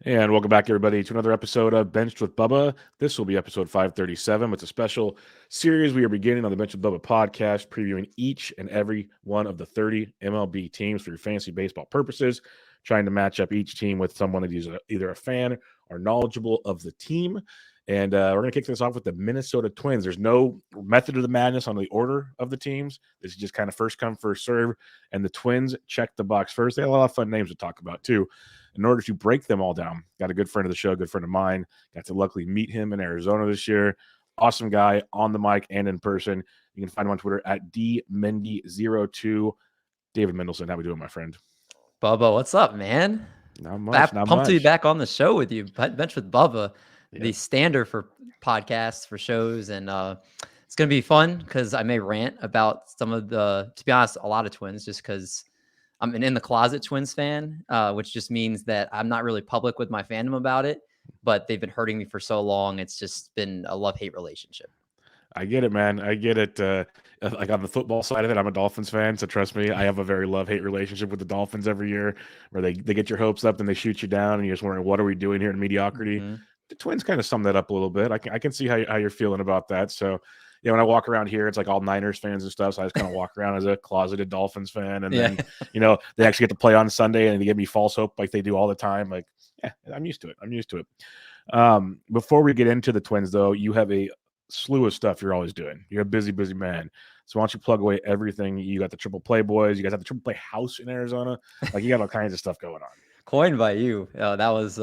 And welcome back, everybody, to another episode of Benched with Bubba. This will be episode 537. It's a special series we are beginning on the Benched with Bubba podcast, previewing each and every one of the 30 MLB teams for your fantasy baseball purposes, trying to match up each team with someone that is either a fan or knowledgeable of the team. And we're going to kick this off with the Minnesota Twins. There's no method of the madness on the order of the teams. This is just kind of first come, first serve. And the Twins check the box first. They have a lot of fun names to talk about, too. In order to break them all down, got a good friend of the show, good friend of mine. Got to luckily meet him in Arizona this year. Awesome guy on the mic and in person. You can find him on Twitter at dmendy02. David Mendelson, how we doing, my friend? Bubba, what's up, man? Not much. Pumped to be back on the show with you. Bench with Bubba, the standard for podcasts, for shows, and it's gonna be fun because I may rant about some of the, to be honest, a lot of Twins, just because I'm an in the closet Twins fan, which just means that I'm not really public with my fandom about it, but they've been hurting me for so long. It's just been a love-hate relationship. I get it, man. I get it. Like on the football side of it, I'm a Dolphins fan, so trust me, I have a very love-hate relationship with the Dolphins every year, where they get your hopes up, then they shoot you down, and you're just wondering, what are we doing here in mediocrity? Mm-hmm. The Twins kind of sum that up a little bit. I can see how you're feeling about that. So, yeah, when I walk around here, it's like all Niners fans and stuff. So I just kind of walk around as a closeted Dolphins fan, and then they actually get to play on Sunday, and they give me false hope like they do all the time. Like, yeah, I'm used to it. Before we get into the Twins, though, you have a slew of stuff you're always doing. You're a busy man. So why don't you plug away everything? You got the Triple Play boys. You guys have the Triple Play house in Arizona. Like, you got all kinds of stuff going on. Coined by you. That was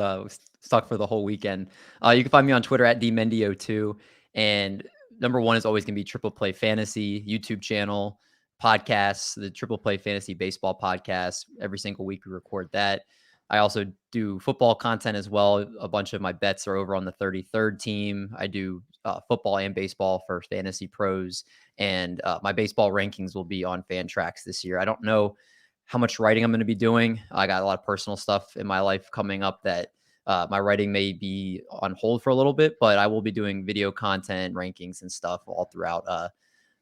stuck for the whole weekend. You can find me on Twitter at dmendio2. And number one is always going to be Triple Play Fantasy YouTube channel, podcasts, the Triple Play Fantasy Baseball podcast. Every single week we record that. I also do football content as well. A bunch of my bets are over on the 33rd team. I do football and baseball for Fantasy Pros, and my baseball rankings will be on Fantrax this year. I don't know how much writing I'm going to be doing. I got a lot of personal stuff in my life coming up that my writing may be on hold for a little bit, but I will be doing video content, rankings, and stuff all throughout.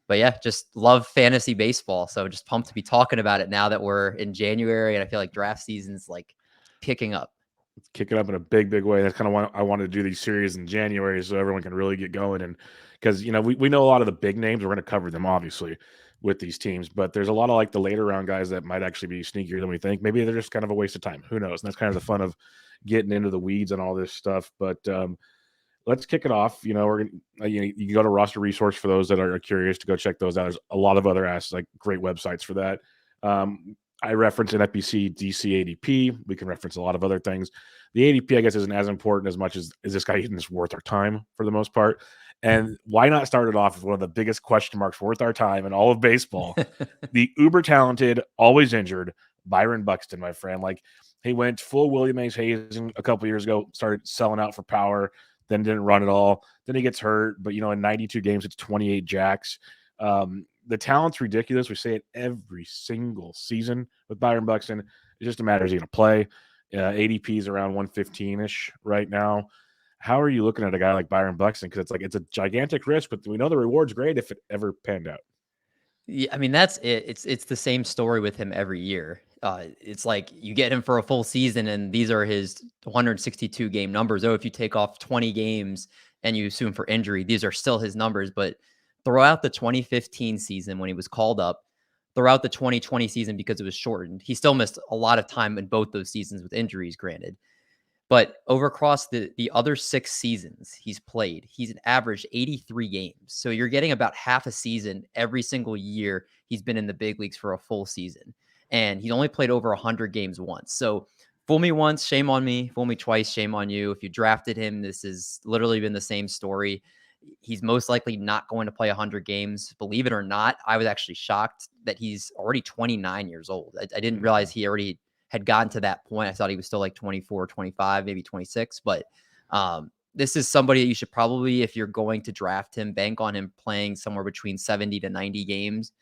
But yeah, just love fantasy baseball. So just pumped to be talking about it now that we're in January, and I feel like draft season's like picking up. Kicking up in a big way. That's kind of why I wanted to do these series in January, so everyone can really get going. And because we know a lot of the big names, we're going to cover them obviously with these teams, but there's a lot of like the later round guys that might actually be sneakier than we think. Maybe they're just kind of a waste of time. Who knows? And that's kind of the fun of getting into the weeds and all this stuff. But let's kick it off. We're gonna, you can go to Roster Resource for those that are curious to go check those out. There's a lot of other like great websites for that. I reference an FBC DC ADP. We can reference a lot of other things. The ADP, I guess, isn't as important as much as is this guy even worth our time for the most part. And why not start it off with one of the biggest question marks worth our time in all of baseball? The uber talented, always injured Byron Buxton, my friend. Like, he went full William H. Hayes a couple years ago, started selling out for power, then didn't run at all. Then he gets hurt, but in 92 games, it's 28 jacks. The talent's ridiculous. We say it every single season with Byron Buxton. It's just a matter of, is he going to play? ADP is around 115-ish right now. How are you looking at a guy like Byron Buxton? Because it's a gigantic risk, but we know the reward's great if it ever panned out. Yeah, I mean, that's it. It's the same story with him every year. It's like you get him for a full season, and these are his 162 game numbers. Oh, if you take off 20 games and you assume for injury, these are still his numbers. But throughout the 2015 season when he was called up, throughout the 2020 season because it was shortened, he still missed a lot of time in both those seasons with injuries, granted. But over across the other 6 seasons he's played, he's an average 83 games. So you're getting about half a season every single year he's been in the big leagues for a full season. And he's only played over 100 games once. So fool me once, shame on me. Fool me twice, shame on you. If you drafted him, this has literally been the same story. He's most likely not going to play 100 games. Believe it or not, I was actually shocked that he's already 29 years old. I didn't realize he already had gotten to that point. I thought he was still like 24, 25, maybe 26. But this is somebody that you should probably, if you're going to draft him, bank on him playing somewhere between 70 to 90 games.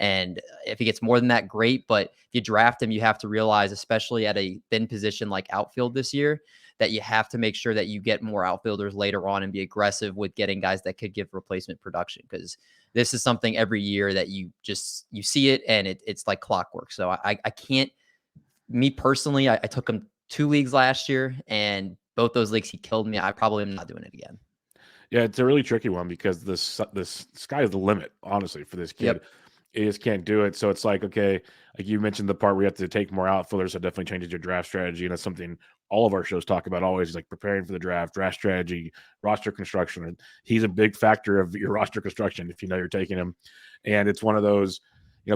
And if he gets more than that, great. But if you draft him, you have to realize, especially at a thin position like outfield this year, that you have to make sure that you get more outfielders later on and be aggressive with getting guys that could give replacement production. Because this is something every year that you see it, and it's like clockwork. So I can't, me personally, I took him 2 leagues last year, and both those leagues he killed me. I probably am not doing it again. Yeah, it's a really tricky one because this sky is the limit, honestly, for this kid. Yep. He just can't do it. So it's like, okay, like you mentioned the part where you have to take more outfielders, so it definitely changes your draft strategy. And that's something all of our shows talk about always, like preparing for the draft strategy, roster construction. And he's a big factor of your roster construction if you know you're taking him. And it's one of those,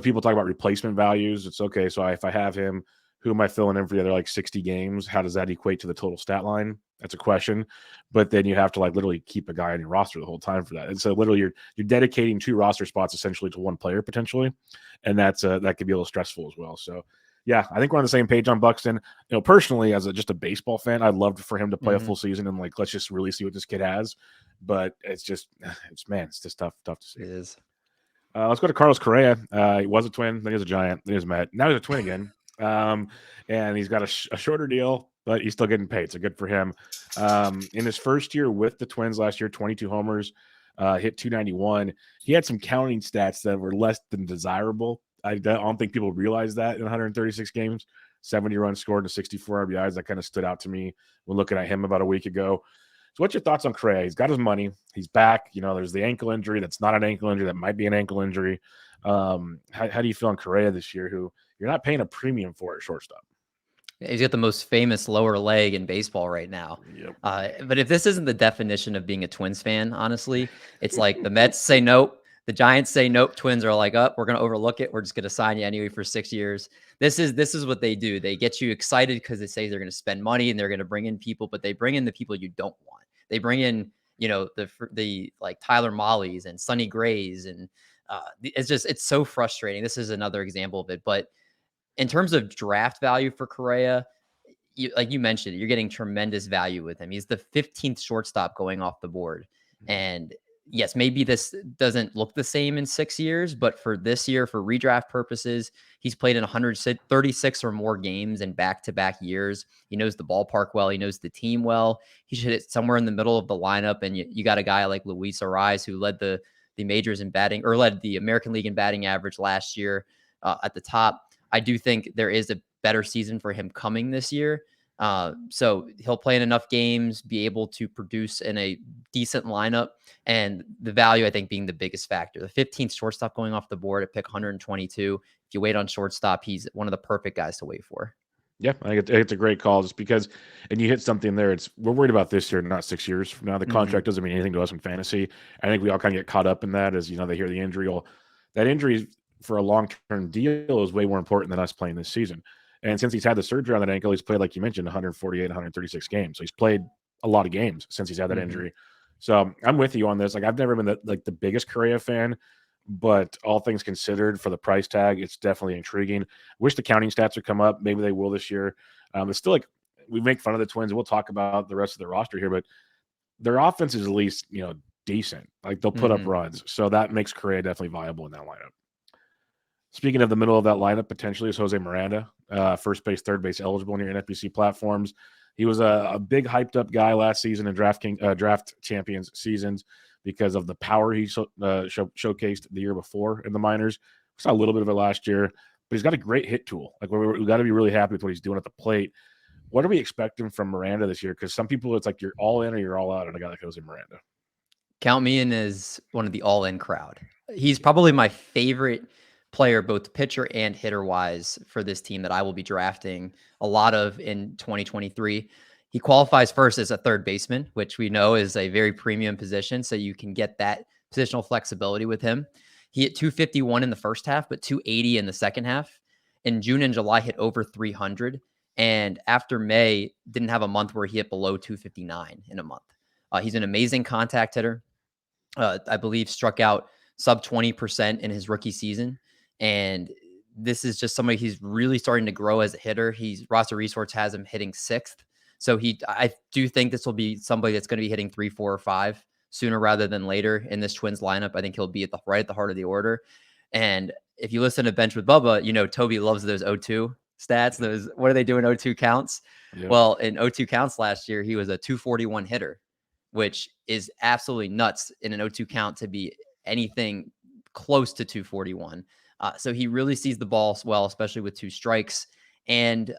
people talk about replacement values. It's okay. So if I have him, who am I filling in for the other like 60 games? How does that equate to the total stat line? That's a question. But then you have to like literally keep a guy on your roster the whole time for that. And so literally you're dedicating 2 roster spots essentially to one player potentially. And that could be a little stressful as well. So yeah, I think we're on the same page on Buxton. Personally, as just a baseball fan, I'd love for him to play a full season and like let's just really see what this kid has. But it's just tough to see. It is. Let's go to Carlos Correa. He was a twin, then he was a Giant, then he was a Met. Now he's a twin again. And he's got a shorter deal, but he's still getting paid. So good for him. In his first year with the Twins last year, 22 homers, hit 291. He had some counting stats that were less than desirable. I don't think people realize that in 136 games. 70 runs scored to 64 RBIs. That kind of stood out to me when looking at him about a week ago. So what's your thoughts on Correa? He's got his money. He's back. There's the ankle injury. That's not an ankle injury. That might be an ankle injury. How do you feel on Correa this year, who you're not paying a premium for at shortstop? He's got the most famous lower leg in baseball right now. Yep. But if this isn't the definition of being a Twins fan, honestly, it's like the Mets say nope. The Giants say nope. Twins are like, we're going to overlook it. We're just going to sign you anyway for 6 years. This is what they do. They get you excited because they say they're going to spend money and they're going to bring in people, but they bring in the people you don't want. They bring in, the like Tyler Molleys and Sonny Grays. And it's so frustrating. This is another example of it. But in terms of draft value for Correa, like you mentioned, you're getting tremendous value with him. He's the 15th shortstop going off the board. And yes, maybe this doesn't look the same in 6 years, but for this year, for redraft purposes, he's played in 136 or more games in back-to-back years. He knows the ballpark well. He knows the team well. He should hit somewhere in the middle of the lineup. And you got a guy like Luis Arraez, who led the majors in batting, or led the American League in batting average last year at the top. I do think there is a better season for him coming this year. So he'll play in enough games, be able to produce in a decent lineup, and the value, I think, being the biggest factor. The 15th shortstop going off the board at pick 122. If you wait on shortstop, he's one of the perfect guys to wait for. Yeah, I think it's a great call just because, and you hit something there. We're worried about this year, not 6 years from now. The contract doesn't mean anything to us in fantasy. I think we all kind of get caught up in that as, they hear the injury. Well, that injury for a long-term deal is way more important than us playing this season. And since he's had the surgery on that ankle, he's played, like you mentioned, 148, 136 games. So he's played a lot of games since he's had that injury. So I'm with you on this. Like, I've never been the biggest Correa fan, but all things considered, for the price tag, it's definitely intriguing. Wish the counting stats would come up. Maybe they will this year. It's still like we make fun of the Twins. We'll talk about the rest of their roster here, but their offense is at least, decent. Like, they'll put up runs. So that makes Correa definitely viable in that lineup. Speaking of the middle of that lineup, potentially is Jose Miranda, first base, third base eligible in your NFBC platforms. He was a big hyped up guy last season in draft champions seasons because of the power he showcased the year before in the minors. We saw a little bit of it last year, but he's got a great hit tool. Like, we got to be really happy with what he's doing at the plate. What are we expecting from Miranda this year? Because some people, it's like you're all in or you're all out on a guy like Jose Miranda. Count me in as one of the all-in crowd. He's probably my favorite player, both pitcher and hitter wise, for this team that I will be drafting a lot of in 2023. He qualifies first as a third baseman, which we know is a very premium position. So you can get that positional flexibility with him. He hit 251 in the first half, but 280 in the second half. In June and July, hit over 300. And after May, didn't have a month where he hit below 259 in a month. He's an amazing contact hitter. I believe struck out sub 20% in his rookie season. And this is just somebody he's really starting to grow as a hitter. Roster Resource has him hitting 6th. So I do think this will be somebody that's going to be hitting 3, 4, or 5 sooner rather than later in this Twins lineup. I think he'll be right at the heart of the order. And if you listen to Bench with Bubba, Toby loves those 0-2 stats. What are they doing 0-2 counts? Yep. Well, in 0-2 counts last year, he was a 241 hitter, which is absolutely nuts in an 0-2 count to be anything close to 241. So he really sees the ball well, especially with 2 strikes. And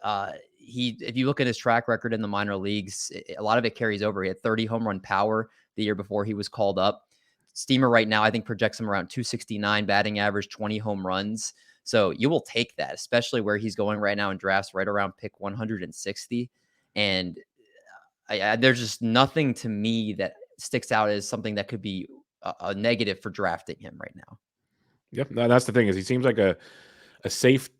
if you look at his track record in the minor leagues, a lot of it carries over. He had 30 home run power the year before he was called up. Steamer right now, I think, projects him around 269 batting average, 20 home runs. So you will take that, especially where he's going right now in drafts, right around pick 160. And there's just nothing to me that sticks out as something that could be a negative for drafting him right now. Yep, no, that's the thing is he seems like a safe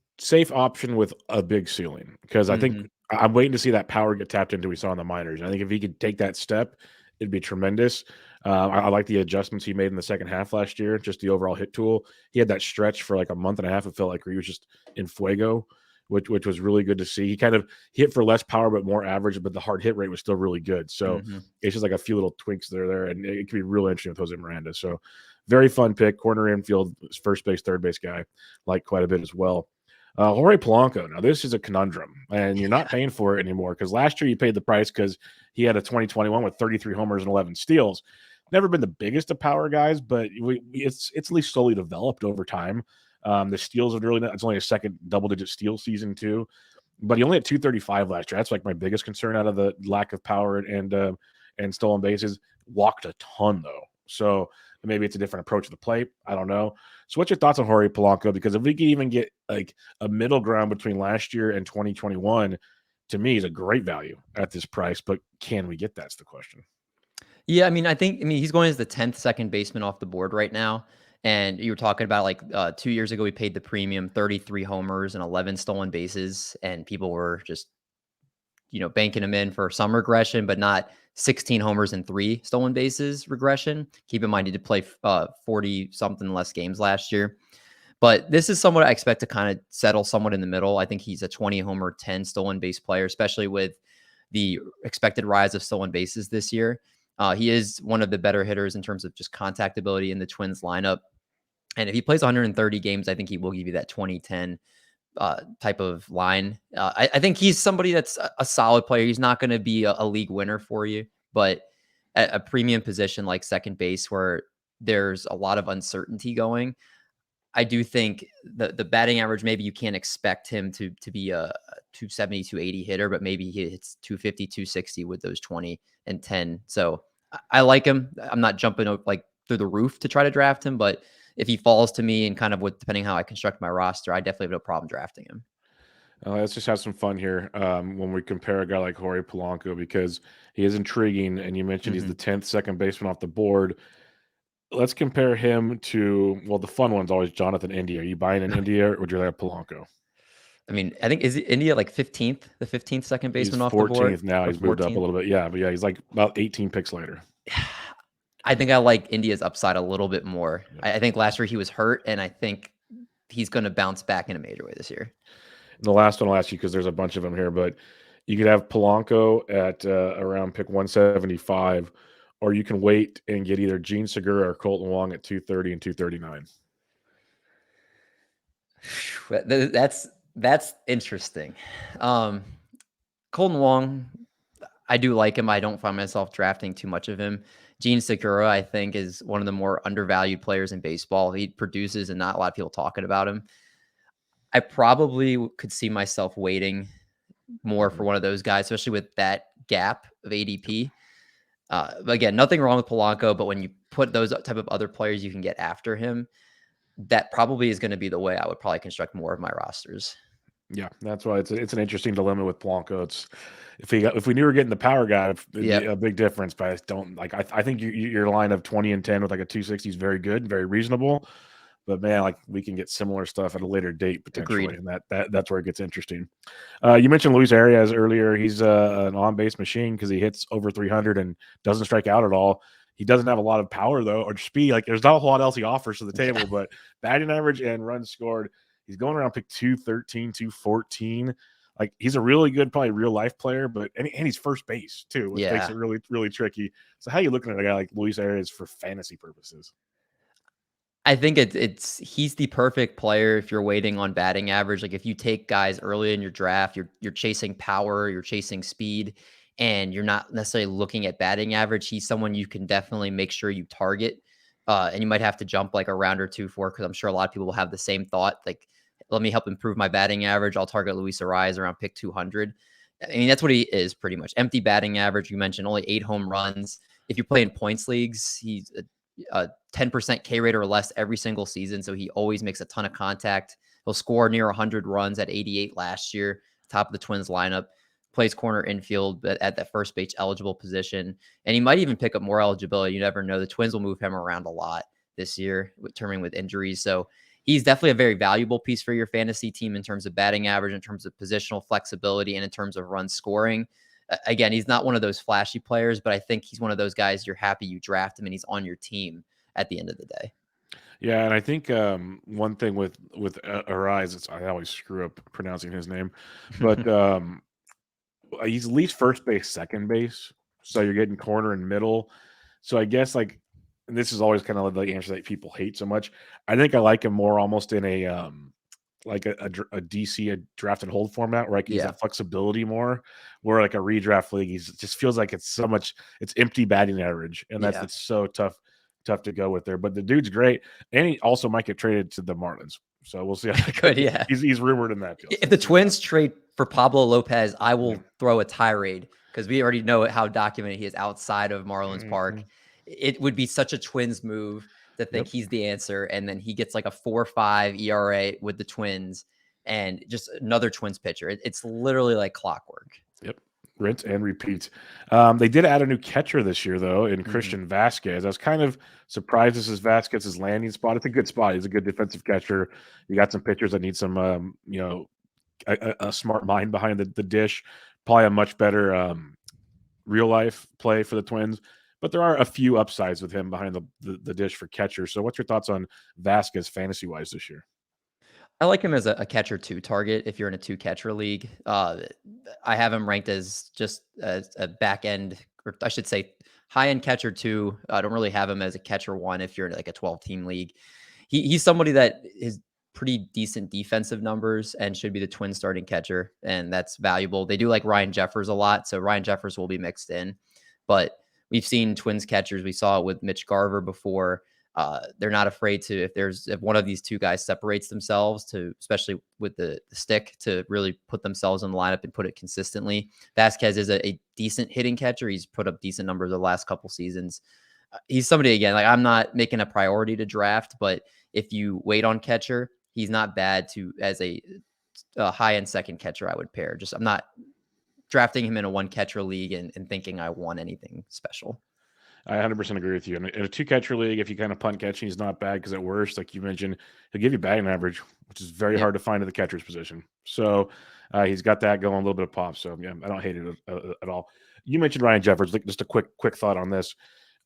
option with a big ceiling because I think I'm waiting to see that power get tapped into we saw in the minors. And I think if he could take that step, it'd be tremendous. I like the adjustments he made in the second half last year, just the overall hit tool. He had that stretch for like a month and a half. It felt like he was just in fuego, which was really good to see. He kind of hit for less power but more average, but the hard hit rate was still really good. So it's just like a few little tweaks there, and it could be real interesting with Jose Miranda. So very fun pick, corner infield, first base, third base guy, like quite a bit as well. Jorge Polanco. Now, this is a conundrum, and you're not paying for it anymore because last year you paid the price because he had a 2021 with 33 homers and 11 steals. Never been the biggest of power guys, but it's at least slowly developed over time. The steals are really it's only a second double-digit steal season too, but he only had 235 last year. That's like my biggest concern out of the lack of power and stolen bases. Walked a ton though, so maybe it's a different approach to the plate. I don't know. So what's your thoughts on Jorge Polanco? Because if we could even get like a middle ground between last year and 2021, to me is a great value at this price. But can we get that's the question. Yeah, I mean, he's going as the 10th second baseman off the board right now. And you were talking about like 2 years ago, we paid the premium 33 homers and 11 stolen bases. And people were just, banking him in for some regression, but not 16 homers and 3 stolen bases regression. Keep in mind, he did play 40 something less games last year. But this is someone I expect to kind of settle somewhat in the middle. I think he's a 20 homer, 10 stolen base player, especially with the expected rise of stolen bases this year. He is one of the better hitters in terms of just contact ability in the Twins lineup. And if he plays 130 games, I think he will give you that 2010 type of line. I think he's somebody that's a solid player. He's not going to be a league winner for you, but at a premium position like second base where there's a lot of uncertainty going, I do think the batting average, maybe you can't expect him to be a 270, 280 hitter, but maybe he hits 250, 260 with those 20 and 10. So I like him. I'm not jumping like through the roof to try to draft him, but if he falls to me and kind of depending how I construct my roster, I definitely have no problem drafting him. Let's just have some fun here when we compare a guy like Jorge Polanco because he is intriguing. And you mentioned he's the 10th second baseman off the board. Let's compare him to, well, the fun one's always Jonathan India. Are you buying an India or would you like Polanco? I mean, I think is India like 15th, the 15th second baseman He's off the board? 14th now. He's moved up a little bit. Yeah, but yeah, he's like about 18 picks later. I think I like India's upside a little bit more. Yeah. I think last year he was hurt, and I think he's going to bounce back in a major way this year. And the last one I'll ask you because there's a bunch of them here, but you could have Polanco at around pick 175, or you can wait and get either Gene Segura or Colton Wong at 230 and 239. That's interesting. Colton Wong, I do like him. I don't find myself drafting too much of him. Gene Segura, I think, is one of the more undervalued players in baseball. He produces and not a lot of people talking about him. I probably could see myself waiting more for one of those guys, especially with that gap of ADP. Again, nothing wrong with Polanco, but when you put those type of other players you can get after him, that probably is going to be the way I would probably construct more of my rosters. Yeah, that's why it's an interesting dilemma with Polanco. It's if we knew we were getting the power guy, it'd be a big difference. But I don't like. I think your line of 20 and 10 with like a 260 is very good, very reasonable. But man, like we can get similar stuff at a later date potentially, Agreed. and that's where it gets interesting. You mentioned Luis Arraez earlier. He's an on-base machine because he hits over 300 and doesn't strike out at all. He doesn't have a lot of power though or speed. Like there's not a whole lot else he offers to the table. But batting average and runs scored, he's going around pick 213, 214. Like he's a really good, probably real life player, but and he's first base too, which makes it really, really tricky. So how are you looking at a guy like Luis Arraez for fantasy purposes? I think he's the perfect player if you're waiting on batting average. Like if you take guys early in your draft, you're chasing power, you're chasing speed, and you're not necessarily looking at batting average. He's someone you can definitely make sure you target. And you might have to jump like a round or two for, because I'm sure a lot of people will have the same thought. Like, let me help improve my batting average. I'll target Luis Arraez around pick 200. I mean, that's what he is pretty much. Empty batting average. You mentioned only 8 home runs. If you play in points leagues, he's a 10% K rate or less every single season. So he always makes a ton of contact. He'll score near 100 runs at 88 last year, top of the Twins lineup. Plays corner infield, but at that first base eligible position. And he might even pick up more eligibility. You never know. The Twins will move him around a lot this year, turning with injuries. So he's definitely a very valuable piece for your fantasy team in terms of batting average, in terms of positional flexibility, and in terms of run scoring. Again, he's not one of those flashy players, but I think he's one of those guys you're happy you draft him and he's on your team at the end of the day. Yeah, and I think one thing with Arraez, I always screw up pronouncing his name, but he's at least first base, second base, so you're getting corner and middle. So I guess and this is always kind of the answer that people hate so much. I think I like him more almost in a like a DC, a draft and hold format where I can use Yeah, that flexibility more. Where like a redraft league, it just feels like it's empty batting average, and yeah. it's so tough to go with there. But the dude's great, and he also might get traded to the Marlins. So we'll see how that Good, goes. yeah. He's rumored in that deal. If So the we'll see what Twins trade for Pablo Lopez, I happens. will throw a tirade because we already know how documented he is outside of Yeah. Marlins Park. Mhm. It would be such a Twins move to think Yep. he's the answer, and then he gets like a 4.5 ERA with the Twins, and just another Twins pitcher. It's literally like clockwork. Yep. Rinse and repeat. They did add a new catcher this year, though, in Mhm. Christian Vasquez. I was kind of surprised this is Vasquez's landing spot. It's a good spot. He's a good defensive catcher. You got some pitchers that need some, a smart mind behind the dish. Probably a much better real life play for the Twins. But there are a few upsides with him behind the dish for catcher. So, what's your thoughts on Vasquez fantasy wise this year? I like him as a catcher two target if you're in a two catcher league. I have him ranked as just as a back end, or I should say high end catcher two. I don't really have him as a catcher one if you're in like a 12 team league. He's somebody that is pretty decent defensive numbers and should be the Twins starting catcher, and that's valuable. They do like Ryan Jeffers a lot, so Ryan Jeffers will be mixed in, but we've seen Twins catchers. We saw it with Mitch Garver before. They're not afraid to, if one of these two guys separates themselves, to especially with the stick, to really put themselves in the lineup and put it consistently. Vasquez is a decent hitting catcher. He's put up decent numbers the last couple seasons. He's somebody, again, like I'm not making a priority to draft, but if you wait on catcher, he's not bad to as a high end second catcher. I would pair. Just I'm not drafting him in a one catcher league and thinking I want anything special. I 100% agree with you. In a two catcher league, if you kind of punt catching, he's not bad because at worst, like you mentioned, he'll give you batting average, which is very Yep. hard to find at the catcher's position. So he's got that going, a little bit of pop. So yeah, I don't hate it at all. You mentioned Ryan Jeffers. Like, just a quick thought on this.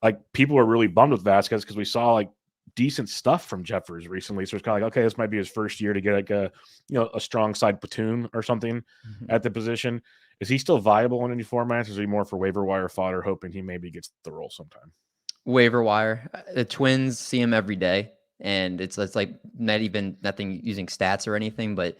Like, people are really bummed with Vasquez because we saw like decent stuff from Jeffers recently. So it's kind of like, okay, this might be his first year to get like a strong side platoon or something Mhm. at the position. Is he still viable in any formats? Or is he more for waiver wire fodder, hoping he maybe gets the role sometime? Waiver wire. The Twins see him every day, and it's like nothing using stats or anything. But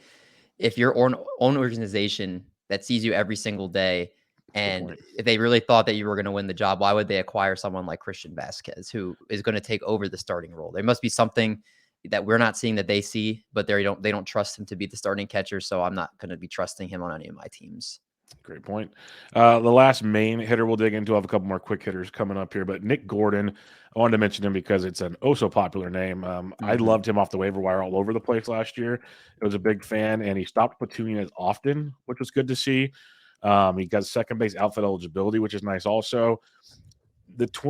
if your own organization that sees you every single day, That's a good and point. if they really thought that you were going to win the job, why would they acquire someone like Christian Vasquez, who is going to take over the starting role? There must be something that we're not seeing that they see, but they don't trust him to be the starting catcher. So I'm not going to be trusting him on any of my teams. Great point. The last main hitter we'll dig into, I have a couple more quick hitters coming up here, but Nick Gordon, I wanted to mention him because it's an oh so popular name. I Mhm. loved him off the waiver wire all over the place last year. I was a big fan, and he stopped platooning as often, which was good to see. He got second base outfield eligibility, which is nice also.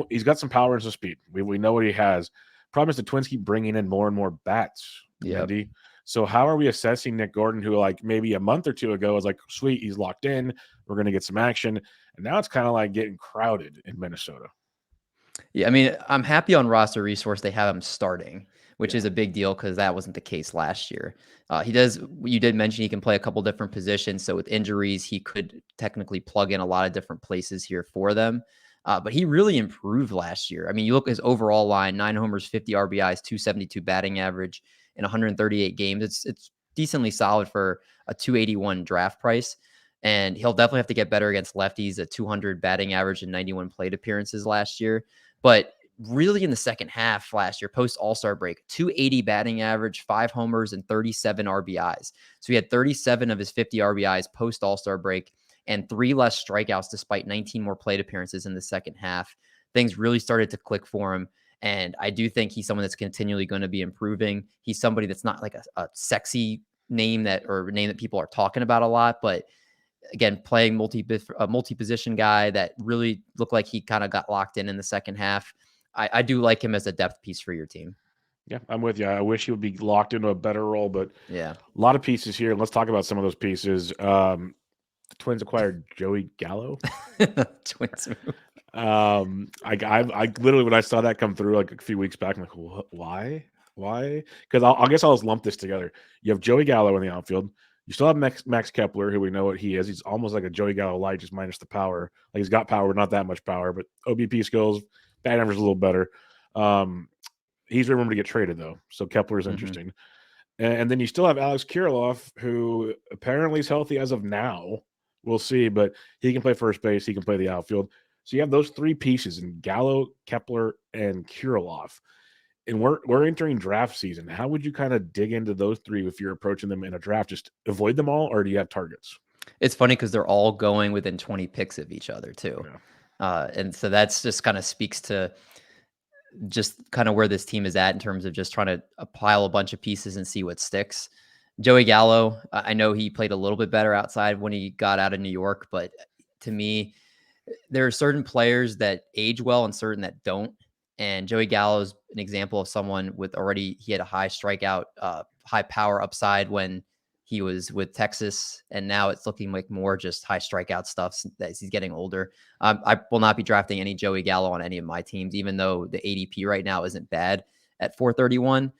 He's got some power and some speed. We know what he has. Problem is the Twins keep bringing in more and more bats, Yep. Mendy. So how are we assessing Nick Gordon, who like maybe a month or two ago was like, sweet, he's locked in, we're going to get some action, and now it's kind of like getting crowded in Minnesota. Yeah, I mean, I'm happy on roster resource they have him starting, which Yeah, is a big deal because that wasn't the case last year. He does. You did mention he can play a couple different positions, so with injuries, he could technically plug in a lot of different places here for them. But he really improved last year. I mean, you look at his overall line: 9 homers, 50 RBIs, 272 batting average in 138 games. It's decently solid for a 281 draft price. And he'll definitely have to get better against lefties. A 200 batting average and 91 plate appearances last year. But really in the second half last year, post All-Star break, 280 batting average, 5 homers, and 37 RBIs. So he had 37 of his 50 RBIs post All-Star break. and 3 less strikeouts despite 19 more plate appearances in the second half. Things really started to click for him. And I do think he's someone that's continually going to be improving. He's somebody that's not like a sexy name that people are talking about a lot, but again, playing multi-position guy that really looked like he kind of got locked in the second half. I do like him as a depth piece for your team. Yeah, I'm with you. I wish he would be locked into a better role, but Yeah. a lot of pieces here. Let's talk about some of those pieces. The Twins acquired Joey Gallo. Twins move. I literally, when I saw that come through like a few weeks back, I'm like, what? Why? Because I guess I'll just lump this together. You have Joey Gallo in the outfield. You still have Max Kepler, who we know what he is. He's almost like a Joey Gallo light, just minus the power. Like he's got power, not that much power, but OBP skills, bat average a little better. He's remembered to get traded though, so Kepler is interesting. And then you still have Alex Kirilloff, who apparently is healthy as of now. We'll see, but he can play first base. He can play the outfield. So you have those three pieces in Gallo, Kepler, and Kirilloff. And we're entering draft season. How would you kind of dig into those three if you're approaching them in a draft? Just avoid them all, or do you have targets? It's funny because they're all going within 20 picks of each other too. Yeah. And so that's just kind of speaks to just kind of where this team is at in terms of just trying to pile a bunch of pieces and see what sticks. Joey Gallo, I know he played a little bit better outside when he got out of New York, but to me, there are certain players that age well and certain that don't. And Joey Gallo is an example of someone with he had a high strikeout, high power upside when he was with Texas. And now it's looking like more just high strikeout stuff as he's getting older. I will not be drafting any Joey Gallo on any of my teams, even though the ADP right now isn't bad at 431.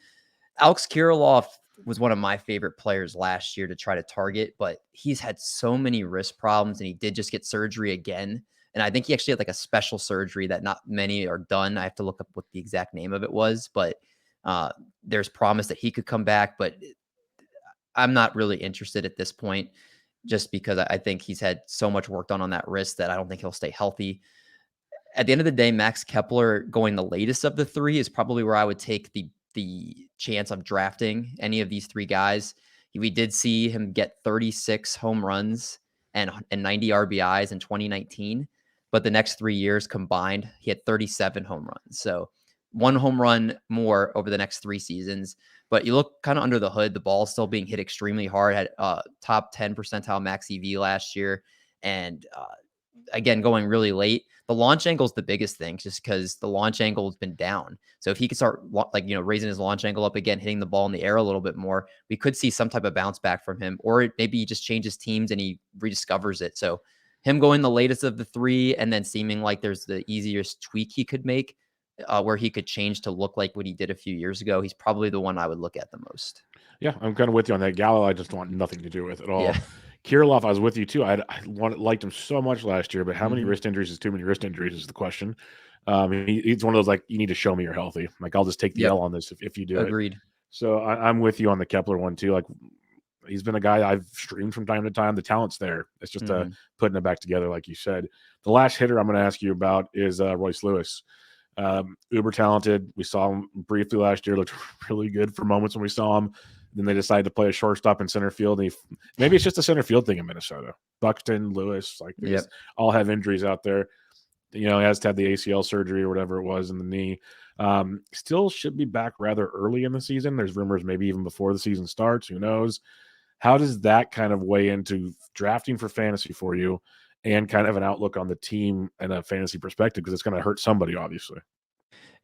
Alex Kirilloff was one of my favorite players last year to try to target, but he's had so many wrist problems and he did just get surgery again. And I think he actually had like a special surgery that not many are done. I have to look up what the exact name of it was, but there's promise that he could come back, but I'm not really interested at this point just because I think he's had so much work done on that wrist that I don't think he'll stay healthy. At the end of the day, Max Kepler going the latest of the three is probably where I would take the chance of drafting any of these three guys. We did see him get 36 home runs and 90 RBIs in 2019, but the next 3 years combined, he had 37 home runs. So 1 home run more over the next 3 seasons. But you look kind of under the hood, the ball is still being hit extremely hard. Had top 10 percentile max EV last year, and again going really late. The launch angle is the biggest thing, just because the launch angle has been down. So if he could start raising his launch angle up again, hitting the ball in the air a little bit more, we could see some type of bounce back from him. Or maybe he just changes teams and he rediscovers it. So him going the latest of the three, and then seeming like there's the easiest tweak he could make, where he could change to look like what he did a few years ago. He's probably the one I would look at the most. Yeah, I'm kind of with you on that. Gallo, I just want nothing to do with at all. Yeah. Kirilloff, I was with you too. I liked him so much last year, but how many wrist injuries is too many wrist injuries is the question. He's one of those like, you need to show me you're healthy. Like, I'll just take the L on this if you do it. Agreed. So I'm with you on the Kepler one too. Like, he's been a guy I've streamed from time to time. The talent's there. It's just putting it back together, like you said. The last hitter I'm going to ask you about is Royce Lewis. Uber talented. We saw him briefly last year. Looked really good for moments when we saw him. Then they decided to play a shortstop in center field. And maybe it's just a center field thing in Minnesota. Buxton, Lewis, like they all have injuries out there. He has to have the ACL surgery or whatever it was in the knee. Still should be back rather early in the season. There's rumors maybe even before the season starts. Who knows? How does that kind of weigh into drafting for fantasy for you, and kind of an outlook on the team and a fantasy perspective? Because it's going to hurt somebody, obviously.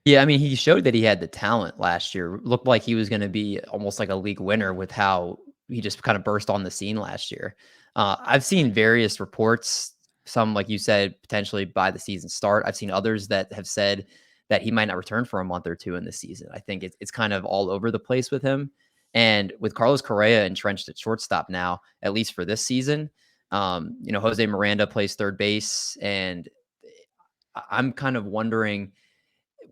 Yeah, I mean, he showed that he had the talent last year. Looked like he was going to be almost like a league winner with how he just kind of burst on the scene last year. I've seen various reports, some, like you said, potentially by the season start. I've seen others that have said that he might not return for a month or two in the season. I think it's kind of all over the place with him. And with Carlos Correa entrenched at shortstop now, at least for this season, Jose Miranda plays third base. And I'm kind of wondering,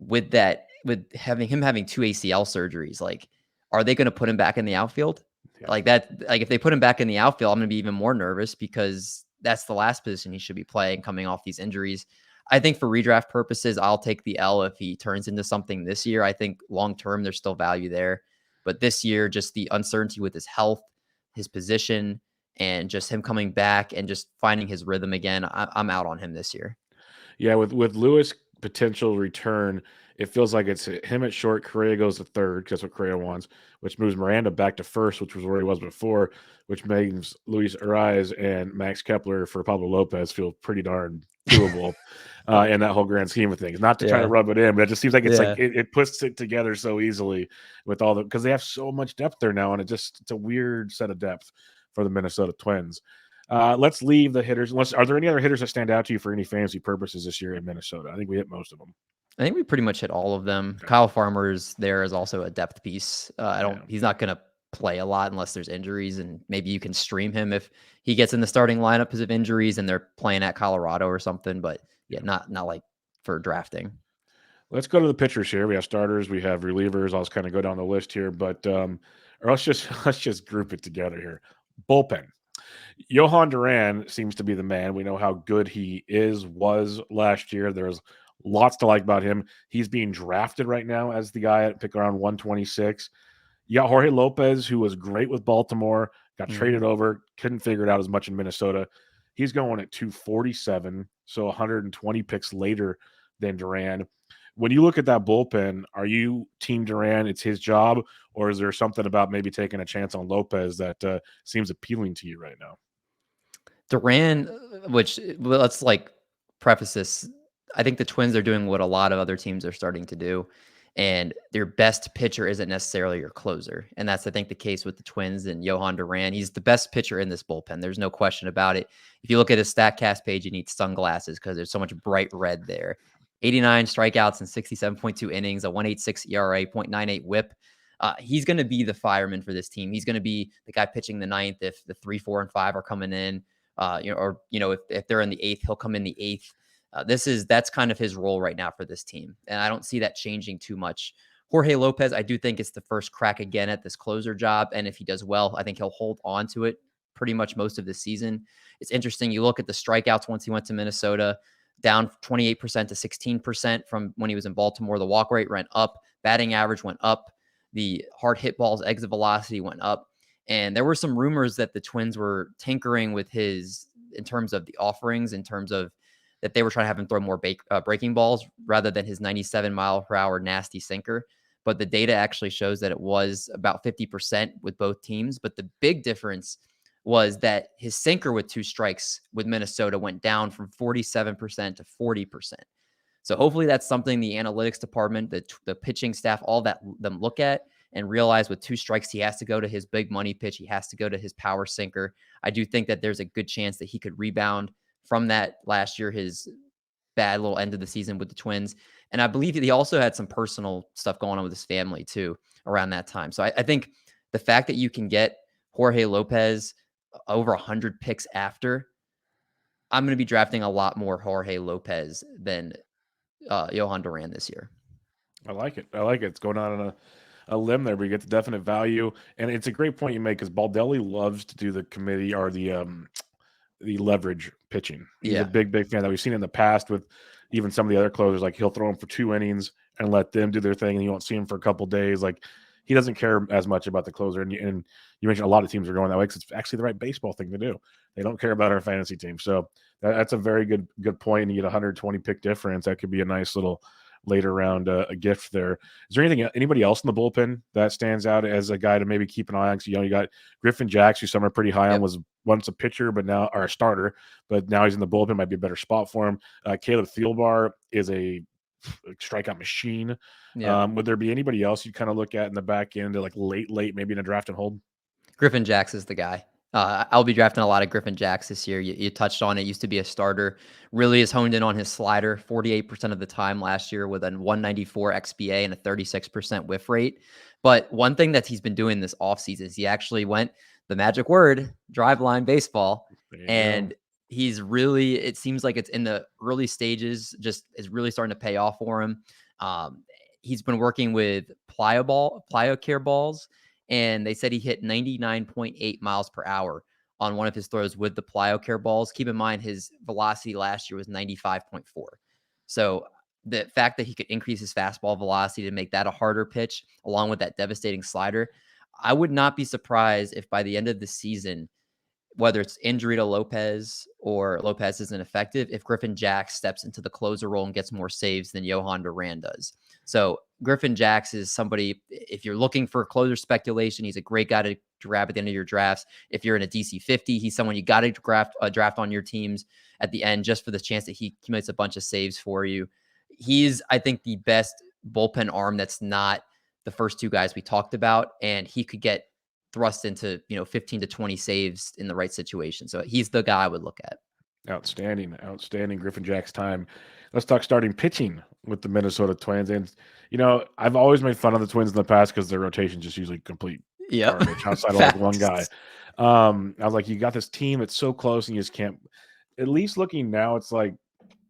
with having 2 ACL surgeries, like, are they going to put him back in the outfield? Yeah. Like that, like if they put him back in the outfield, I'm going to be even more nervous because that's the last position he should be playing coming off these injuries. I think for redraft purposes, I'll take the L if he turns into something this year. I think long-term, there's still value there. But this year, just the uncertainty with his health, his position, and just him coming back and just finding his rhythm again, I'm out on him this year. Yeah, with Lewis potential return, it feels like it's him at short. Correa goes to third because that's what Correa wants, which moves Miranda back to first, which was where he was before, which makes Luis Arraez and Max Kepler for Pablo Lopez feel pretty darn doable in that whole grand scheme of things. Not to try to Yeah. rub it in, but it just seems like it's like Yeah. it puts it together so easily with all the because they have so much depth there now, and it's a weird set of depth for the Minnesota Twins. Let's leave the hitters. Are there any other hitters that stand out to you for any fantasy purposes this year in Minnesota? I think we hit most of them. I think we pretty much hit all of them. Okay. Kyle Farmer's there is also a depth piece. I don't. Yeah. He's not going to play a lot unless there's injuries, and maybe you can stream him if he gets in the starting lineup because of injuries and they're playing at Colorado or something. But yeah, Yeah. not like for drafting. Let's go to the pitchers here. We have starters, we have relievers. I'll just kind of go down the list here, but or let's just let's just group it together here. Bullpen. Jhoan Duran seems to be the man. We know how good he was last year. There's lots to like about him. He's being drafted right now as the guy at pick around 126. You got Jorge Lopez, who was great with Baltimore, got Mhm. traded over, couldn't figure it out as much in Minnesota. He's going at 247, so 120 picks later than Duran. When you look at that bullpen, are you Team Duran? It's his job, or is there something about maybe taking a chance on Lopez that seems appealing to you right now? Duran, which well, let's like preface this. I think the Twins are doing what a lot of other teams are starting to do, and their best pitcher isn't necessarily your closer, and that's I think the case with the Twins and Jhoan Duran. He's the best pitcher in this bullpen. There's no question about it. If you look at his Statcast page, you need sunglasses because there's so much bright red there. 89 strikeouts and 67.2 innings, a 1.86 ERA, 0.98 WHIP. He's going to be the fireman for this team. He's going to be the guy pitching the ninth if the 3, 4, and 5 are coming in. If they're in the eighth, he'll come in the eighth. That's kind of his role right now for this team, and I don't see that changing too much. Jorge Lopez, I do think it's the first crack again at this closer job, and if he does well, I think he'll hold on to it pretty much most of the season. It's interesting. You look at the strikeouts once he went to Minnesota, down 28% to 16% from when he was in Baltimore. The walk rate went up, batting average went up, the hard hit balls exit velocity went up. And there were some rumors that the Twins were tinkering with his in terms of the offerings, in terms of that they were trying to have him throw more breaking balls rather than his 97-mile-per-hour nasty sinker. But the data actually shows that it was about 50% with both teams. But the big difference was that his sinker with 2 strikes with Minnesota went down from 47% to 40%. So hopefully that's something the analytics department, the pitching staff, all that them look at and realize with 2 strikes, he has to go to his big money pitch. He has to go to his power sinker. I do think that there's a good chance that he could rebound from that last year, his bad little end of the season with the Twins. And I believe he also had some personal stuff going on with his family too around that time. So I think the fact that you can get Jorge Lopez over 100 picks after, I'm going to be drafting a lot more Jorge Lopez than Jhoan Duran this year. I like it. I like it. It's going out on a limb there, but you get the definite value, and it's a great point you make because Baldelli loves to do the committee or the leverage pitching. He's a Yeah. big fan that we've seen in the past with even some of the other closers. Like he'll throw them for 2 innings and let them do their thing, and you won't see him for a couple days. Like he doesn't care as much about the closer. And you mentioned a lot of teams are going that way because it's actually the right baseball thing to do. They don't care about our fantasy team, so that's a very good point. And you get 120 pick difference. That could be a nice little later round a gift there. Is there anybody else in the bullpen that stands out as a guy to maybe keep an eye on? You got Griffin Jacks, who some are pretty high on, Yep. was once a pitcher, but now or a starter, but now he's in the bullpen. Might be a better spot for him. Caleb Thielbar is a strikeout machine. Yeah. Would there be anybody else you kind of look at in the back end, like late, maybe in a draft and hold? Griffin Jacks is the guy. I'll be drafting a lot of Griffin Jacks this year. You touched on it. Used to be a starter. Really has honed in on his slider 48% of the time last year with a 194 XBA and a 36% whiff rate. But one thing that he's been doing this offseason is he actually went the magic word, drive line baseball. There you go. And he's really, it seems like it's in the early stages, just is really starting to pay off for him. He's been working with plyo care balls, and they said he hit 99.8 miles per hour on one of his throws with the plyo care balls. Keep in mind his velocity last year was 95.4. So the fact that he could increase his fastball velocity to make that a harder pitch, along with that devastating slider, I would not be surprised if by the end of the season whether it's injury to Lopez or Lopez isn't effective, if Griffin Jax steps into the closer role and gets more saves than Jhoan Duran does. So Griffin Jax is somebody, if you're looking for closer speculation, he's a great guy to grab at the end of your drafts. If you're in a DC 50, he's someone you got to draft on your teams at the end just for the chance that he commits a bunch of saves for you. He's, I think, the best bullpen arm that's not the first two guys we talked about, and he could get thrust into 15 to 20 saves in the right situation. So he's the guy I would look at. Outstanding Griffin Jack's time. Let's talk starting pitching with the Minnesota Twins. And I've always made fun of the Twins in the past because their rotation just usually complete Yep. garbage outside of like one guy. I was like, you got this team, it's so close, and you just can't. At least looking now, it's like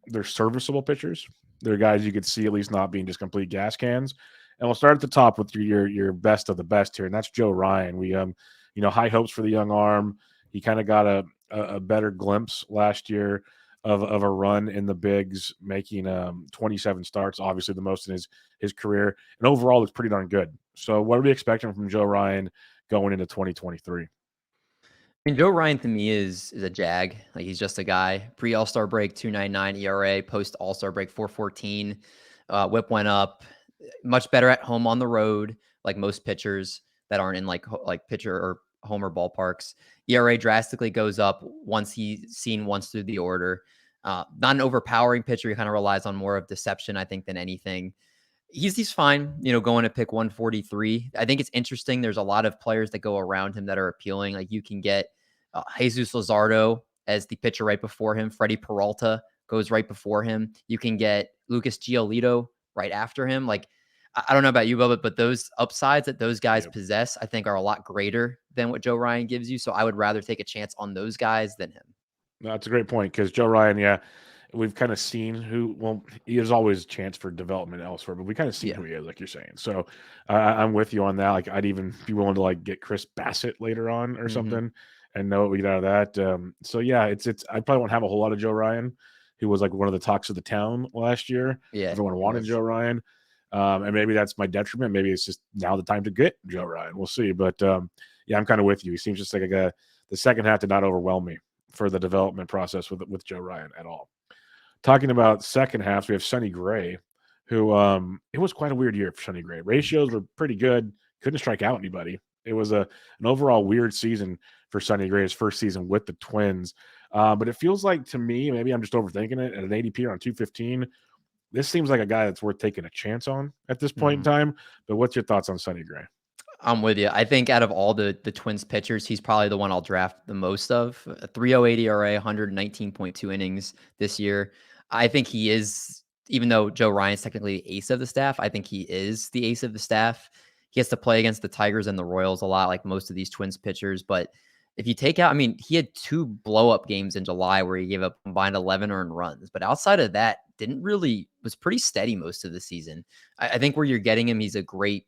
they're serviceable pitchers. They're guys you could see at least not being just complete gas cans. And we'll start at the top with your best of the best here, and that's Joe Ryan. We high hopes for the young arm. He kind of got a better glimpse last year of a run in the bigs, making 27 starts, obviously the most in his career, and overall looks pretty darn good. So what are we expecting from Joe Ryan going into 2023? And Joe Ryan to me is a jag. Like, he's just a guy. Pre All-Star break 2.99 ERA, post All-Star break 4.14. Whip went up. Much better at home on the road, like most pitchers that aren't in like pitcher or homer ballparks. ERA drastically goes up once he's seen once through the order. Not an overpowering pitcher. He kind of relies on more of deception, I think, than anything. He's fine, going to pick 143. I think it's interesting. There's a lot of players that go around him that are appealing. Like, you can get Jesus Luzardo as the pitcher right before him. Freddie Peralta goes right before him. You can get Lucas Giolito right after him. Like, I don't know about you, Bubba, but those upsides that those guys possess, I think, are a lot greater than what Joe Ryan gives you. So I would rather take a chance on those guys than him. No, that's a great point because Joe Ryan, we've kind of seen there's always a chance for development elsewhere, but we kind of seen who he is, like you're saying. So I'm with you on that. Like, I'd even be willing to like get Chris Bassett later on or something and know what we get out of that. So yeah, it's I probably won't have a whole lot of Joe Ryan, who was like one of the talks of the town last year. Yeah, everyone wanted Joe Ryan. And maybe that's my detriment. Maybe it's just now the time to get Joe Ryan. We'll see. But yeah, I'm kind of with you. He seems just like the second half did not overwhelm me for the development process with Joe Ryan at all. Talking about second halves, we have Sonny Gray, who it was quite a weird year for Sonny Gray. Ratios were pretty good. Couldn't strike out anybody. It was an overall weird season for Sonny Gray, his first season with the Twins. But it feels like, to me, maybe I'm just overthinking it, at an ADP around 215, this seems like a guy that's worth taking a chance on at this point in time. But what's your thoughts on Sonny Gray? I'm with you. I think out of all the Twins pitchers, he's probably the one I'll draft the most of. A 3.08 ERA, 119.2 innings this year. I think he is, even though Joe Ryan's technically the ace of the staff, I think he is the ace of the staff. He has to play against the Tigers and the Royals a lot, like most of these Twins pitchers. But if you take out, he had 2 blow-up games in July where he gave up combined 11 earned runs. But outside of that, was pretty steady most of the season. I think where you're getting him, he's a great,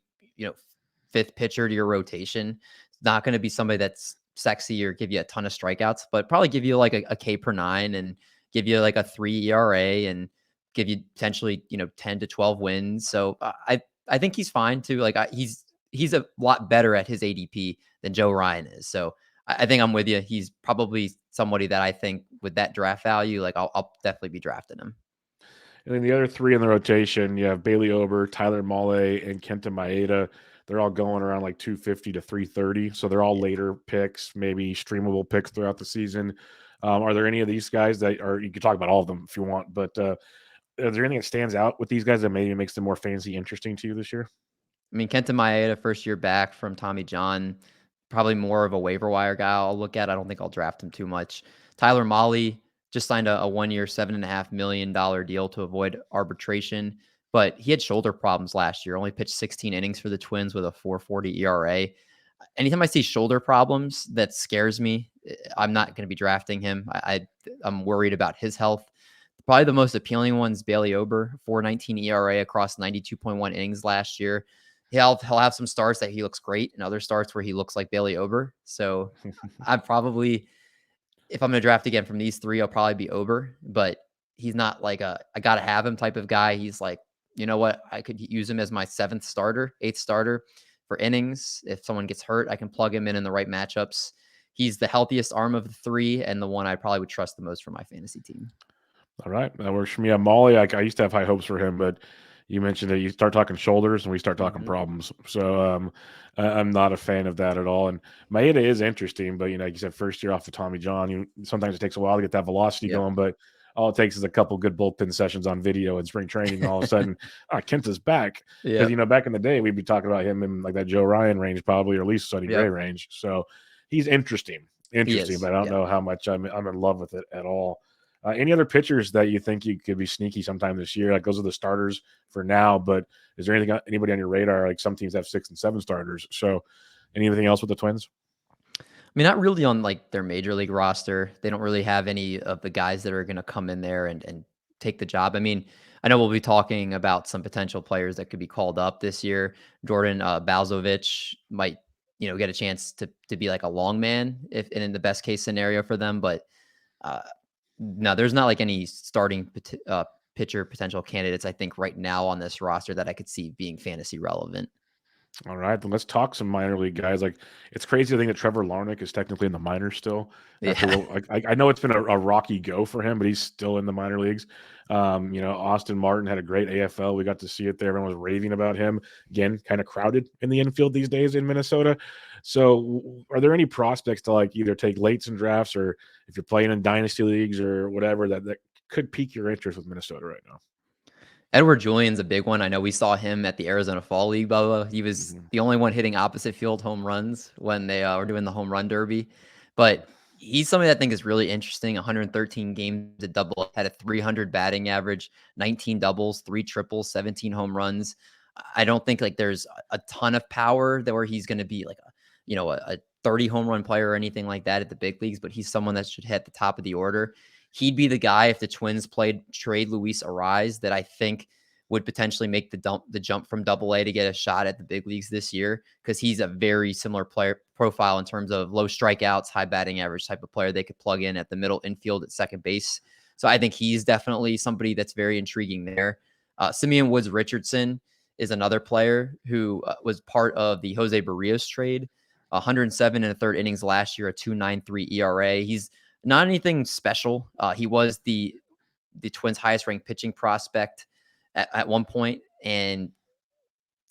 fifth pitcher to your rotation. It's not going to be somebody that's sexy or give you a ton of strikeouts, but probably give you like a K per 9 and give you like a 3 ERA and give you potentially, 10 to 12 wins. So I think he's fine too. Like, he's a lot better at his ADP than Joe Ryan is. So I think I'm with you. He's probably somebody that I think with that draft value, like I'll definitely be drafting him. And then the other 3 in the rotation, you have Bailey Ober, Tyler Mahle, and Kenta Maeda. They're all going around like 250 to 330. So they're all later picks, maybe streamable picks throughout the season. Are there any of these guys you can talk about all of them if you want, but is there anything that stands out with these guys that maybe makes them more fantasy interesting to you this year? Kenta Maeda, first year back from Tommy John, probably more of a waiver wire guy I'll look at. I don't think I'll draft him too much. Tyler Mahle just signed a 1-year, $7.5 million deal to avoid arbitration, but he had shoulder problems last year. Only pitched 16 innings for the Twins with a 4.40 ERA. Anytime I see shoulder problems, that scares me. I'm not going to be drafting him. I'm worried about his health. Probably the most appealing one is Bailey Ober, 4.19 ERA across 92.1 innings last year. He'll have some starts that he looks great and other starts where he looks like Bailey Ober. So I'm probably, if I'm going to draft again from these 3, I'll probably be Ober, but he's not like I got to have him type of guy. He's like, you know what? I could use him as my 7th starter, 8th starter for innings. If someone gets hurt, I can plug him in the right matchups. he's the healthiest arm of the three and the one I probably would trust the most for my fantasy team. All right, that works for me. Molly, I used to have high hopes for him, but you mentioned that you start talking shoulders and we start talking Mhm. problems. So I'm not a fan of that at all. And Maeda is interesting, but like you said, first year off the Tommy John, sometimes it takes a while to get that velocity Yep. going, but all it takes is a couple good bullpen sessions on video in spring training. And all of a sudden, Kenta's back. Because Yep. back in the day, we'd be talking about him in like that Joe Ryan range, probably, or at least Sonny Gray Yep. range. So he's interesting, He but is. I don't Yeah. know how much I'm in love with it at all. Any other pitchers that you think you could be sneaky sometime this year? Like those are the starters for now, but is there anybody on your radar? Like some teams have 6 and 7 starters. So anything else with the Twins? I mean, not really on like their major league roster. They don't really have any of the guys that are going to come in there and take the job. I mean, I know we'll be talking about some potential players that could be called up this year. Jordan Balzovich might, get a chance to be like a long man if and in the best case scenario for them. But uh, no, there's not like any starting pitcher potential candidates. I think right now on this roster that I could see being fantasy relevant. All right, then let's talk some minor league guys. Like it's crazy to think that Trevor Larnach is technically in the minors still. After Yeah. what I know it's been a rocky go for him, but he's still in the minor leagues. Austin Martin had a great AFL. We got to see it there. Everyone was raving about him. Again, kind of crowded in the infield these days in Minnesota. So, are there any prospects to like either take lates in drafts, or if you're playing in dynasty leagues or whatever that could pique your interest with Minnesota right now? Edward Julian's a big one. I know we saw him at the Arizona Fall League, Bubba. He was Mhm. the only one hitting opposite field home runs when they were doing the home run derby. But he's somebody that I think is really interesting. 113 games at double, had a 300 batting average, 19 doubles, 3 triples, 17 home runs. I don't think like there's a ton of power that where he's going to be like a 30 home run player or anything like that at the big leagues, but he's someone that should hit the top of the order. He'd be the guy if the Twins trade Luis Arraez that I think would potentially make the jump from Double A to get a shot at the big leagues this year because he's a very similar player profile in terms of low strikeouts, high batting average type of player they could plug in at the middle infield at second base. So I think he's definitely somebody that's very intriguing there. Simeon Woods Richardson is another player who was part of the Jose Barrios trade. 107 in the third innings last year, a 2.93 ERA. He's not anything special. He was the Twins' highest ranked pitching prospect at one point, and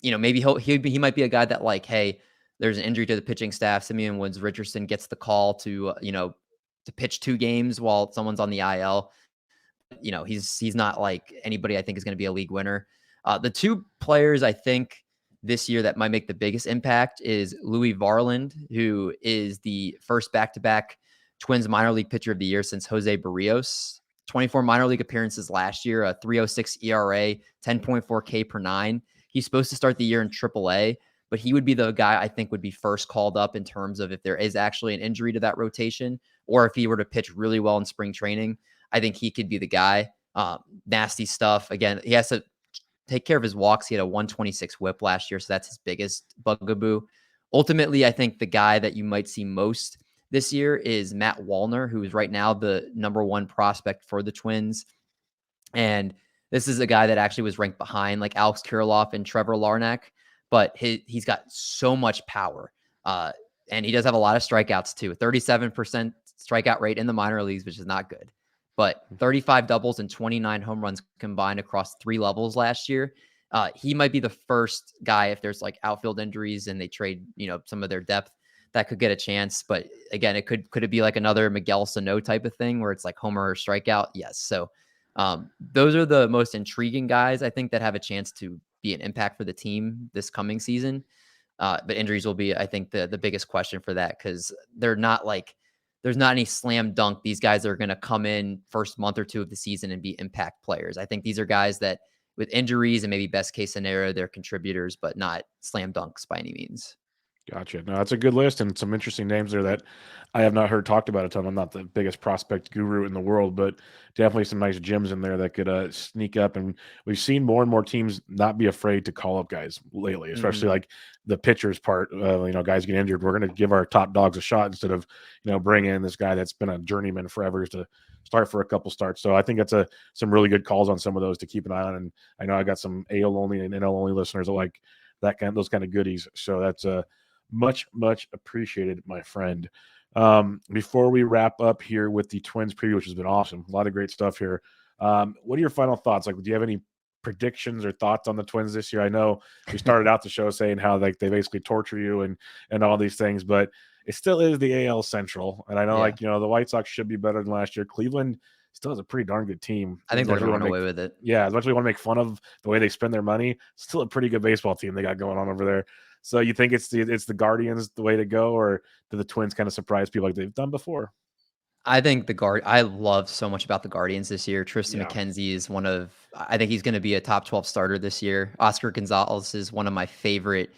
maybe he might be a guy that like, hey, there's an injury to the pitching staff. Simeon Woods Richardson gets the call to to pitch 2 games while someone's on the IL. He's not like anybody I think is going to be a league winner. The 2 players I think this year that might make the biggest impact is Louis Varland, who is the first back-to-back Twins minor league pitcher of the year since Jose Barrios. 24 minor league appearances last year, a 3.06 ERA, 10.4 K per 9. He's supposed to start the year in AAA, but he would be the guy I think would be first called up in terms of if there is actually an injury to that rotation, or if he were to pitch really well in spring training. I think he could be the guy. Nasty stuff. Again, he has to take care of his walks. He had a 126 whip last year, so that's his biggest bugaboo. Ultimately, I think the guy that you might see most this year is Matt Wallner, who is right now the #1 prospect for the Twins. And this is a guy that actually was ranked behind like Alex Kirilloff and Trevor Larnach, but he's got so much power. And he does have a lot of strikeouts too. 37% strikeout rate in the minor leagues, which is not good. But 35 doubles and 29 home runs combined across 3 levels last year. He might be the first guy if there's like outfield injuries and they trade, some of their depth that could get a chance. But again, could it be like another Miguel Sano type of thing where it's like homer or strikeout? Yes. So those are the most intriguing guys I think that have a chance to be an impact for the team this coming season. But injuries will be, I think, the biggest question for that because they're not like there's not any slam dunk. These guys are going to come in first month or 2 of the season and be impact players. I think these are guys that with injuries and maybe best case scenario, they're contributors, but not slam dunks by any means. Gotcha. No, that's a good list and some interesting names there that I have not heard talked about a ton. I'm not the biggest prospect guru in the world, but definitely some nice gems in there that could sneak up. And we've seen more and more teams not be afraid to call up guys lately, especially Mhm. like the pitchers part. Guys get injured. We're going to give our top dogs a shot instead of bringing in this guy that's been a journeyman forever to start for a couple starts. So I think that's some really good calls on some of those to keep an eye on. And I know I got some AL only and NL only listeners that like those kind of goodies. So that's much appreciated, my friend. Before we wrap up here with the Twins preview, which has been awesome, a lot of great stuff here. What are your final thoughts? Like, do you have any predictions or thoughts on the Twins this year? I know we started out the show saying how like they basically torture you and all these things, but it still is the AL Central, and I know Yeah. the White Sox should be better than last year. Cleveland still has a pretty darn good team. I think As they're much as going we to want run to make away with it. yeah, as much as we want to make fun of the way they spend their money, still a pretty good baseball team they got going on over there. So you think it's the Guardians the way to go, or do the Twins kind of surprise people like they've done before? I think I love so much about the Guardians this year. Tristan Yeah, McKenzie is I think he's going to be a top 12 starter this year. Oscar Gonzalez is one of my favorite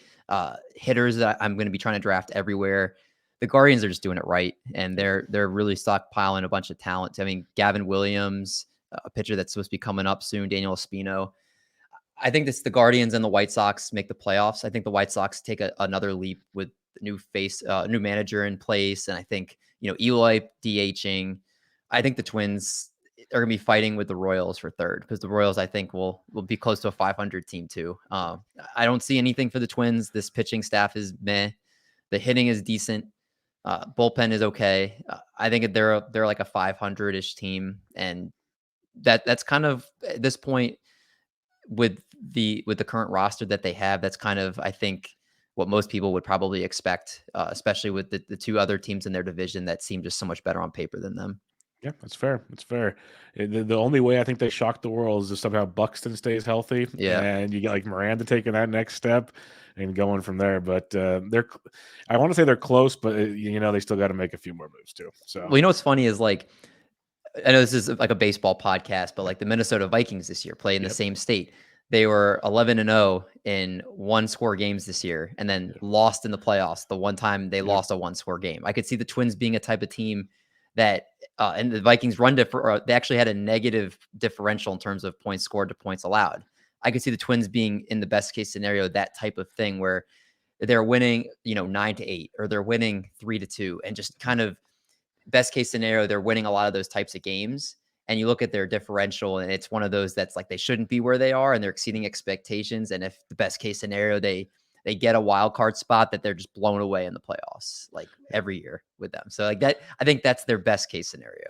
hitters that I'm going to be trying to draft everywhere. The Guardians are just doing it right, and yeah, they're really stockpiling a bunch of talent. I mean, Gavin Williams, a pitcher that's supposed to be coming up soon, Daniel Espino. I think this the Guardians and the White Sox make the playoffs. I think the White Sox take another leap with the new manager in place, and I think Eloy DHing. I think the Twins are going to be fighting with the Royals for third because the Royals I think will be close to a 500 team too. I don't see anything for the Twins. This pitching staff is meh. The hitting is decent. Bullpen is okay. I think they're like a 500-ish team, and that's kind of at this point with the current roster that they have, that's kind of, I think, what most people would probably expect, especially with the two other teams in their division that seem just so much better on paper than them. yeah. That's fair. That's fair. The only way I think they shock the world is if somehow Buxton stays healthy Yeah. and you get like Miranda taking that next step and going from there. But I want to say they're close, but they still got to make a few more moves too. So Well, what's funny is like I know this is like a baseball podcast, but like the Minnesota Vikings this year play in the yep, same state. They were 11-0 in one-score games this year, and then yeah, lost in the playoffs. The one time they yep, lost a one-score game, I could see the Twins being a type of team that, and the Vikings run they actually had a negative differential in terms of points scored to points allowed. I could see the Twins being in the best case scenario that type of thing where they're winning, 9-8, or they're winning 3-2, and just kind of best case scenario, they're winning a lot of those types of games. And you look at their differential, and it's one of those that's like they shouldn't be where they are, and they're exceeding expectations. And if the best case scenario, they get a wild card spot, that they're just blown away in the playoffs like yeah. every year with them. So like that, I think that's their best case scenario.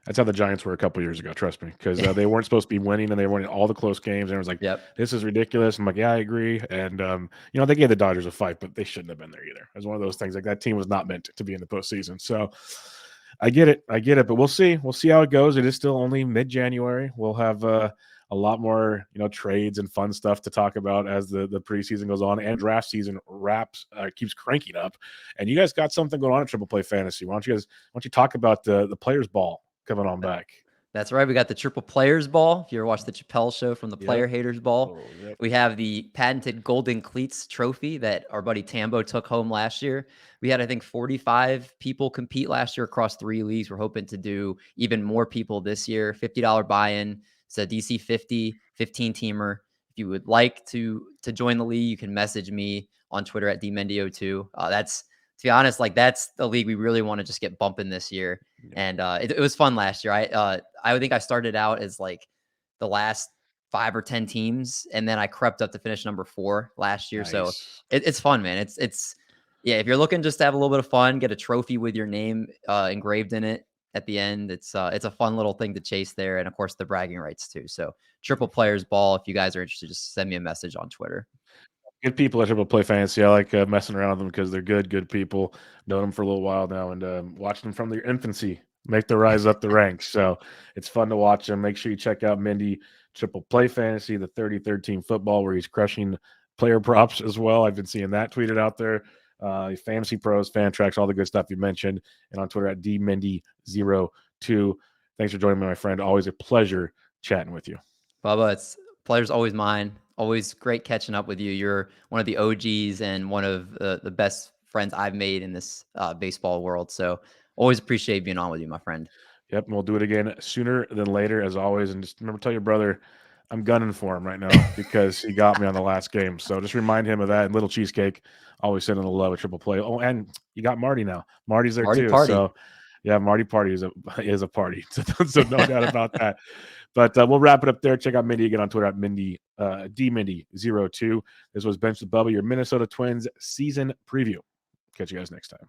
That's how the Giants were a couple years ago. Trust me, because they weren't supposed to be winning, and they were winning all the close games. And it was like, Yep. this is ridiculous. I'm like, yeah, I agree. And they gave the Dodgers a fight, but they shouldn't have been there either. It was one of those things. Like that team was not meant to be in the postseason. So I get it. I get it. But we'll see. We'll see how it goes. It is still only mid-January. We'll have a lot more, trades and fun stuff to talk about as the preseason goes on and draft season keeps cranking up. And you guys got something going on at Triple Play Fantasy. Why don't you talk about the Players Ball coming on back? That's right. We got the Triple Players Ball. If you ever watched the Chappelle Show from the Yep. Player Haters Ball, Oh, yep. we have the patented Golden Cleats trophy that our buddy Tambo took home last year. We had, I think, 45 people compete last year across 3 leagues. We're hoping to do even more people this year. $50 buy-in. It's a DC 50 15-teamer. If you would like to join the league, you can message me on Twitter at dmendio2. That's, to be honest, like that's the league we really want to just get bumping this year. Yep. And it was fun last year. I think I started out as like the last 5 or 10 teams, and then I crept up to finish number 4 last year. So Nice. it's fun, man. It's yeah. If you're looking just to have a little bit of fun, get a trophy with your name engraved in it at the end. It's a fun little thing to chase there, and of course the bragging rights too. So Triple Players Ball. If you guys are interested, just send me a message on Twitter. Good people at Triple Play Fantasy. I like messing around with them because they're good people. Known them for a little while now and watching them from their infancy make their rise up the ranks. So it's fun to watch them. Make sure you check out Mindy Triple Play Fantasy, the 3013 football, where he's crushing player props as well. I've been seeing that tweeted out there. Fantasy Pros, Fan Tracks, all the good stuff you mentioned, and on Twitter at dmindy02. Thanks for joining me, my friend. Always a pleasure chatting with you. Bubba, it's pleasure's always mine. Always great catching up with you. You're one of the OGs and one of the best friends I've made in this baseball world. So always appreciate being on with you, my friend. Yep, and we'll do it again sooner than later, as always. And just remember, tell your brother I'm gunning for him right now because he got me on the last game. So just remind him of that. And Little Cheesecake, always sending the love at Triple Play. Oh, and you got Marty now. Marty's there Party, too. party. So yeah, Marty Party is a party. So no doubt about that. But we'll wrap it up there. Check out Mindy again on Twitter at dmindy02. This was Bench the Bubba, your Minnesota Twins season preview. Catch you guys next time.